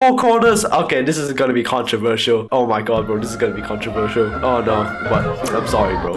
Four corners. Okay, this is gonna be controversial. Oh my god, bro, this is gonna be controversial. Oh no, but I'm sorry, bro.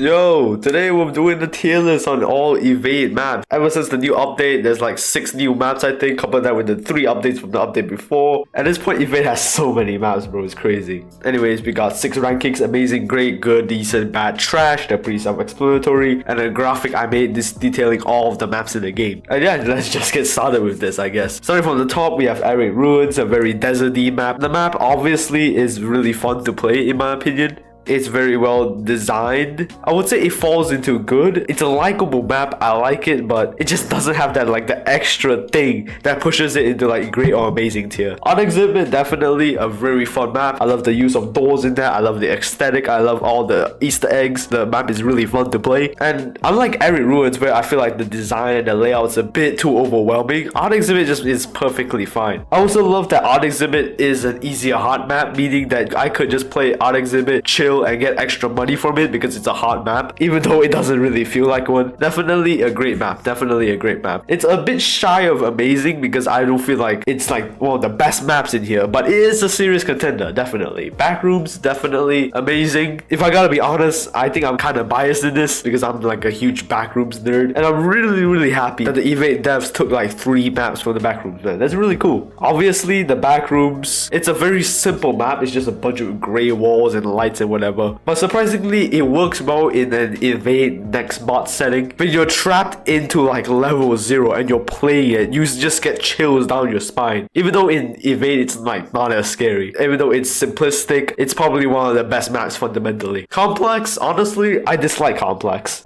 Yo, today we're doing the tier list on all evade maps. Ever since the new update, there's like 6 new maps, I think, coupled that with the 3 updates from the update before. At this point, evade has so many maps, bro, it's crazy. Anyways, we got 6 rankings: amazing, great, good, decent, bad, trash. They're pretty self-explanatory, and a graphic I made this detailing all of the maps in the game. And yeah, let's just get started with this, I guess. Starting from the top, we have ARID Ruins, a very deserty map. The map obviously is really fun to play, in my opinion. It's very well designed. I would say it falls into good. It's a likable map. I like it, but it just doesn't have that like the extra thing that pushes it into like great or amazing tier. On Exhibit, definitely a very fun map. I love the use of doors in there. I love the aesthetic. I love all the Easter eggs. The map is really fun to play. And unlike ARID Ruins, where I feel like the design and the layout's a bit too overwhelming, Art Exhibit just is perfectly fine. I also love that Art Exhibit is an easier hard map, meaning that I could just play Art Exhibit, chill, and get extra money from it because it's a hard map, even though it doesn't really feel like one. Definitely a great map. Definitely a great map. It's a bit shy of amazing because I don't feel like it's like one of the best maps in here, but it is a serious contender. Definitely. Backrooms, definitely amazing. If I gotta be honest, I think I'm kind of biased in this because I'm like a huge backrooms nerd, and I'm really happy that the Evade devs took like 3 maps from the backrooms, man. That's really cool. Obviously, the backrooms, it's a very simple map. It's just a bunch of gray walls and lights and whatever. But surprisingly, it works well in an evade nextbot setting. When you're trapped into like level 0 and you're playing it, you just get chills down your spine. Even though in evade it's like not as scary. Even though it's simplistic, it's probably one of the best maps fundamentally. Complex, honestly, I dislike complex.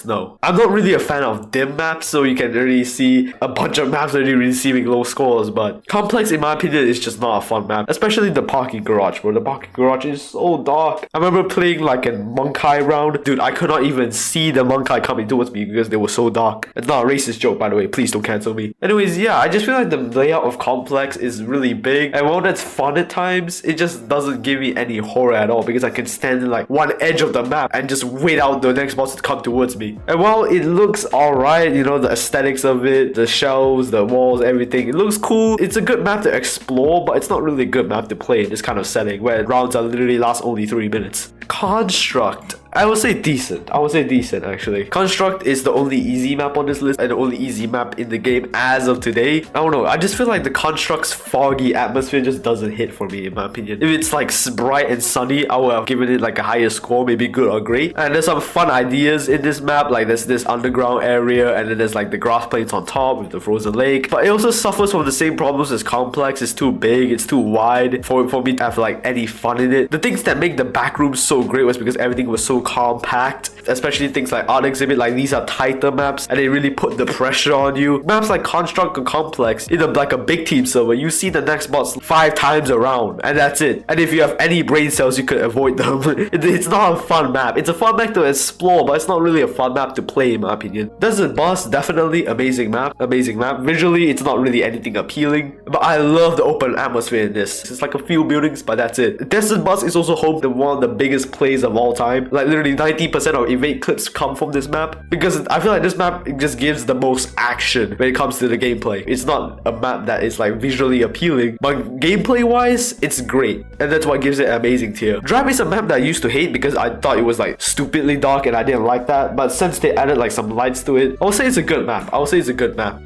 No. I'm not really a fan of dim maps, so you can really see a bunch of maps already receiving low scores, but complex, in my opinion, is just not a fun map. Especially the parking garage, bro. The parking garage is so dark. I remember playing like a Monkey round. Dude, I could not even see the Monkey coming towards me because they were so dark. It's not a racist joke, by the way. Please don't cancel me. Anyways, yeah, I just feel like the layout of Complex is really big. And while that's fun at times, it just doesn't give me any horror at all because I can stand in like one edge of the map and just wait out the next boss to come towards me. And while it looks alright, you know, the aesthetics of it, the shelves, the walls, everything, it looks cool. It's a good map to explore, but it's not really a good map to play in this kind of setting where rounds are literally last only 3 minutes. Construct, I would say decent. Actually. Construct is the only easy map on this list and the only easy map in the game as of today. I don't know. I just feel like the Construct's foggy atmosphere just doesn't hit for me, in my opinion. If it's like bright and sunny, I would have given it like a higher score, maybe good or great. And there's some fun ideas in this map, like there's this underground area, and then there's like the grass plains on top with the frozen lake. But it also suffers from the same problems as Complex. It's too big, it's too wide for me to have like any fun in it. The things that make the backrooms so great was because everything was so compact, especially things like Art Exhibit. Like these are tighter maps and they really put the pressure on you. Maps like Construct or Complex, in like a big team server, you see the next bots 5 times around and that's it. And if you have any brain cells, you could avoid them. It's not a fun map. It's a fun map to explore, but it's not really a fun map to play, in my opinion. Desert Bus, definitely amazing map. Visually, it's not really anything appealing, but I love the open atmosphere in this. It's like a few buildings, but that's it. Desert Bus is also home to one of the biggest plays of all time. Like literally 90% of evade clips come from this map because I feel like this map just gives the most action when it comes to the gameplay. It's not a map that is like visually appealing, but gameplay wise, it's great, and that's what gives it an amazing tier. DRAB is a map that I used to hate because I thought it was like stupidly dark and I didn't like that, but since they added like some lights to it, I would say it's a good map.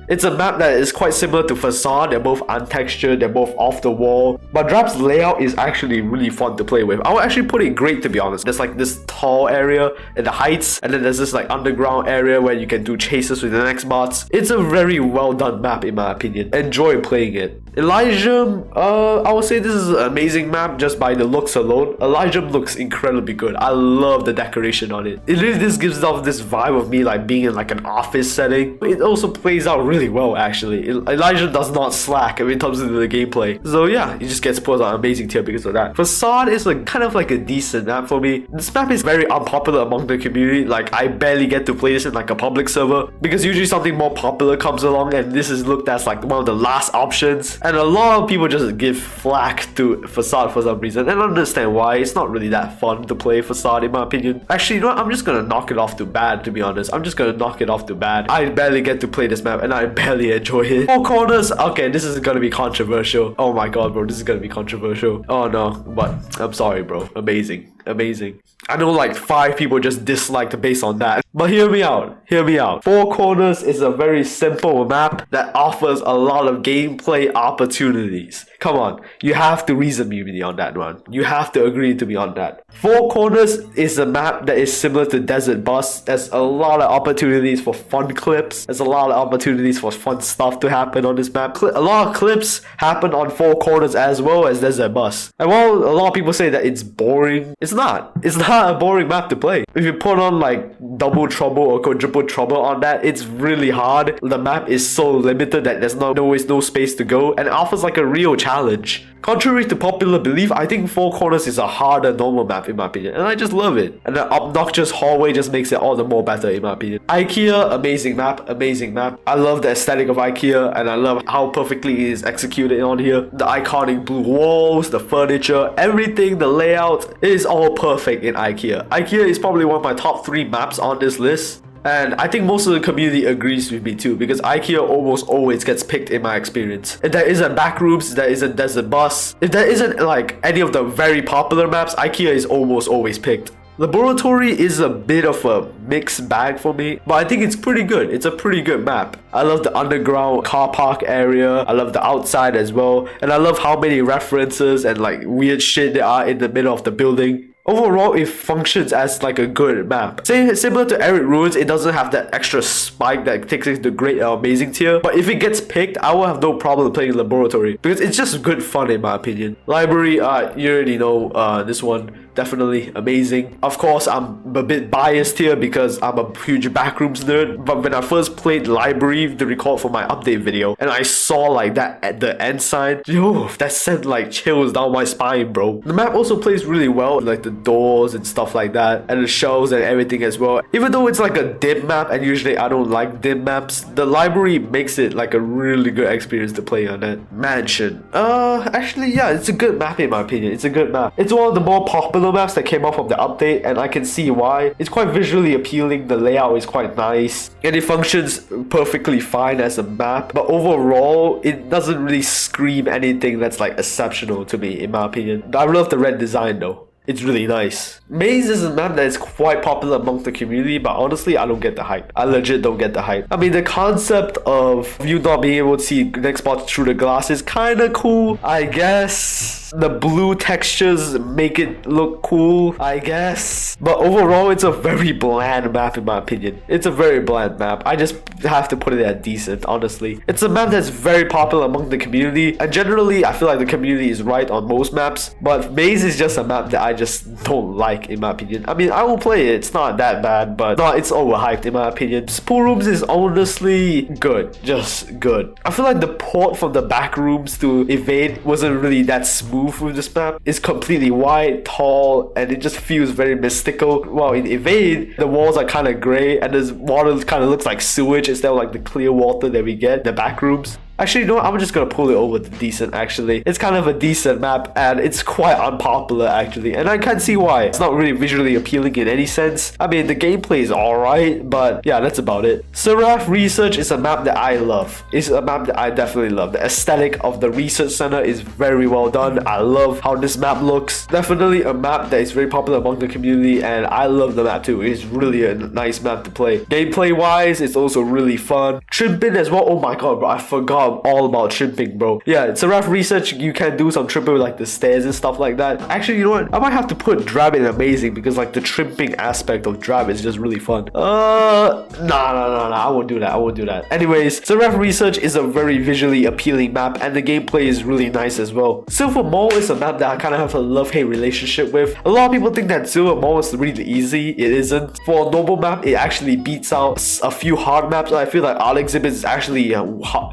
It's a map that is quite similar to Facade. They're both untextured, they're both off the wall, but DRAB's layout is actually really fun to play with. I would actually put it great, to be honest. There's like this tall area in the heights, and then there's this like underground area where you can do chases with the next bots. It's a very well done map, in my opinion. Enjoy playing it. Elysium, I would say this is an amazing map just by the looks alone. Elysium looks incredibly good. I love the decoration on it. It really just gives off this vibe of me like being in like an office setting. It also plays out really well, actually. Elysium does not slack when it comes to the gameplay. So yeah, it just gets put on an amazing tier because of that. Facade is like kind of like a decent map for me. This map is very unpopular among the community. Like I barely get to play this in like a public server because usually something more popular comes along and this is looked as like one of the last options. And a lot of people just give flack to Facade for some reason, and I understand why. It's not really that fun to play Facade in my opinion. Actually, you know what? I'm just gonna knock it off to bad, to be honest. I'm just gonna knock it off to bad. I barely get to play this map and I barely enjoy it. 4 corners. Okay, this is gonna be controversial. Oh my god, bro, this is gonna be controversial. Oh no, but I'm sorry, bro. Amazing. Amazing. I know like 5 people just disliked based on that. But hear me out. Hear me out. 4 corners is a very simple map that offers a lot of gameplay opportunities. Come on. You have to reason with me on that one. You have to agree to me on that. 4 corners is a map that is similar to Desert Bus. There's a lot of opportunities for fun clips. There's a lot of opportunities for fun stuff to happen on this map. A lot of clips happen on 4 corners as well as Desert Bus. And while a lot of people say that it's boring, it's not. It's not a boring map to play. If you put on like double trouble or quadruple trouble on that, it's really hard. The map is so limited that there's always no space to go, and it offers like a real challenge. Contrary to popular belief, I think 4 corners is a harder normal map in my opinion, and I just love it. And the obnoxious hallway just makes it all the more better in my opinion. IKEA, amazing map, amazing map. I love the aesthetic of IKEA, and I love how perfectly it is executed on here. The iconic blue walls, the furniture, everything, the layout, it is all perfect in IKEA. IKEA is probably one of my top 3 maps on this list. And I think most of the community agrees with me too, because IKEA almost always gets picked in my experience. If there isn't Backrooms, there isn't Desert Bus. If there isn't like any of the very popular maps, IKEA is almost always picked. Laboratory is a bit of a mixed bag for me, but I think it's pretty good. It's a pretty good map. I love the underground car park area. I love the outside as well. And I love how many references and like weird shit there are in the middle of the building. Overall, it functions as like a good map. Similar to ARID Ruins, it doesn't have that extra spike that takes it to great or amazing tier. But if it gets picked, I will have no problem playing Laboratory, because it's just good fun in my opinion. Library, you already know this one. Definitely amazing. Of course, I'm a bit biased here because I'm a huge Backrooms nerd. But when I first played Library to record for my update video, and I saw like that at the end sign, yo, that sent like chills down my spine, bro. The map also plays really well, like the doors and stuff like that, and the shelves and everything as well. Even though it's like a dim map, and usually I don't like dim maps, the library makes it like a really good experience to play on that. Mansion. Actually, yeah, it's a good map in my opinion. It's a good map. It's one of the more popular maps that came out from the update, and I can see why. It's quite visually appealing, the layout is quite nice, and it functions perfectly fine as a map, but overall it doesn't really scream anything that's like exceptional to me in my opinion. I love the red design though. It's really nice. Maze is a map that is quite popular among the community, but honestly, I don't get the hype. I legit don't get the hype. I mean, the concept of you not being able to see nextbots through the glass is kind of cool, I guess. The blue textures make it look cool, I guess. But overall, it's a very bland map in my opinion. It's a very bland map. I just have to put it at decent, honestly. It's a map that's very popular among the community, and generally, I feel like the community is right on most maps. But Maze is just a map that I just don't like in my opinion. I mean, I will play it. It's not that bad, but no, it's overhyped in my opinion. POOLROOMS is honestly good. Just good. I feel like the port from the Backrooms to Evade wasn't really that smooth with this map. It's completely wide, tall, and it just feels very mystical. While in Evade, the walls are kind of gray, and the water kind of looks like sewage instead of like the clear water that we get in the Backrooms. Actually, you know what? I'm just gonna pull it over to decent, actually. It's kind of a decent map, and it's quite unpopular, actually. And I can't see why. It's not really visually appealing in any sense. I mean, the gameplay is alright, but yeah, that's about it. SERAPH Research is a map that I love. It's a map that I definitely love. The aesthetic of the research center is very well done. I love how this map looks. Definitely a map that is very popular among the community, and I love the map too. It's really a nice map to play. Gameplay-wise, it's also really fun. Trimping as well. Oh my god, bro. I forgot all about tripping, bro. Yeah, it's a rough research. You can do some tripping with like the stairs and stuff like that. Actually, you know what? I might have to put DRAB in amazing, because like the tripping aspect of DRAB is just really fun. Nah, I won't do that. I won't do that. Anyways, SERAPH Research is a very visually appealing map, and the gameplay is really nice as well. Silver Mall is a map that I kind of have a love-hate relationship with. A lot of people think that Silver Mall is really easy. It isn't. For a normal map, it actually beats out a few hard maps. I feel like Art Exhibit is actually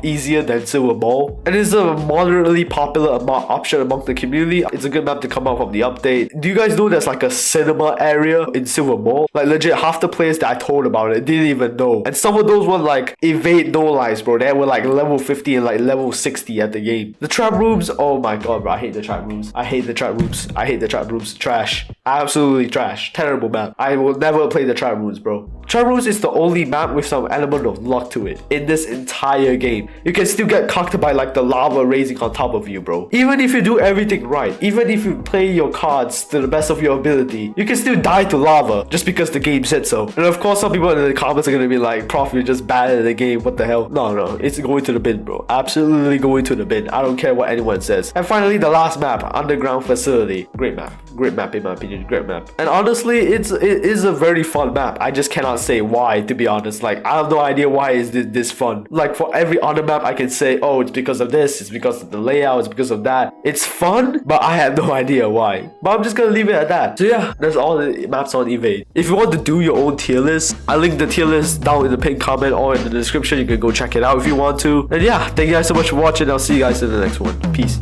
easier than Silver Mall. And it's a moderately popular option among the community. It's a good map to come out from the update. Do you guys know there's like a cinema area in Silver Mall? Like legit, half the players that I told about it didn't even know. And some of those were like evade no lives, bro. They were like level 50 and like level 60 at the game. The trap rooms, oh my god, bro. I hate the trap rooms. I hate the trap rooms. I hate the trap rooms. Trash. Absolutely trash. Terrible map. I will never play the trap rooms, bro. Trap rooms is the only map with some element of luck to it in this entire game. You can still get cocked by like the lava raising on top of you, bro. Even if you do everything right, even if you play your cards to the best of your ability, you can still die to lava just because the game said so. And of course, some people in the comments are gonna be like, Prof, you're just bad at the game. What the hell? No, it's going to the bin, bro. Absolutely going to the bin. I don't care what anyone says. And finally, the last map, Underground Facility. Great map. Great map in my opinion. Great map. And honestly, it is a very fun map. I just cannot say why, to be honest. Like, I have no idea why is this fun. Like, for every other map, I can say, oh, it's because of this, it's because of the layout, it's because of that. It's fun, but I have no idea why. But I'm just gonna leave it at that. So yeah, that's all the maps on Evade. If you want to do your own tier list, I link the tier list down in the pinned comment or in the description. You can go check it out if you want to. And yeah, thank you guys so much for watching. I'll see you guys in the next one. Peace.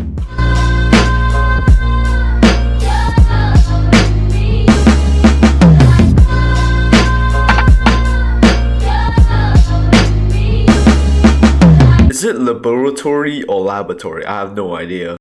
Is it laboratory or laboratory? I have no idea.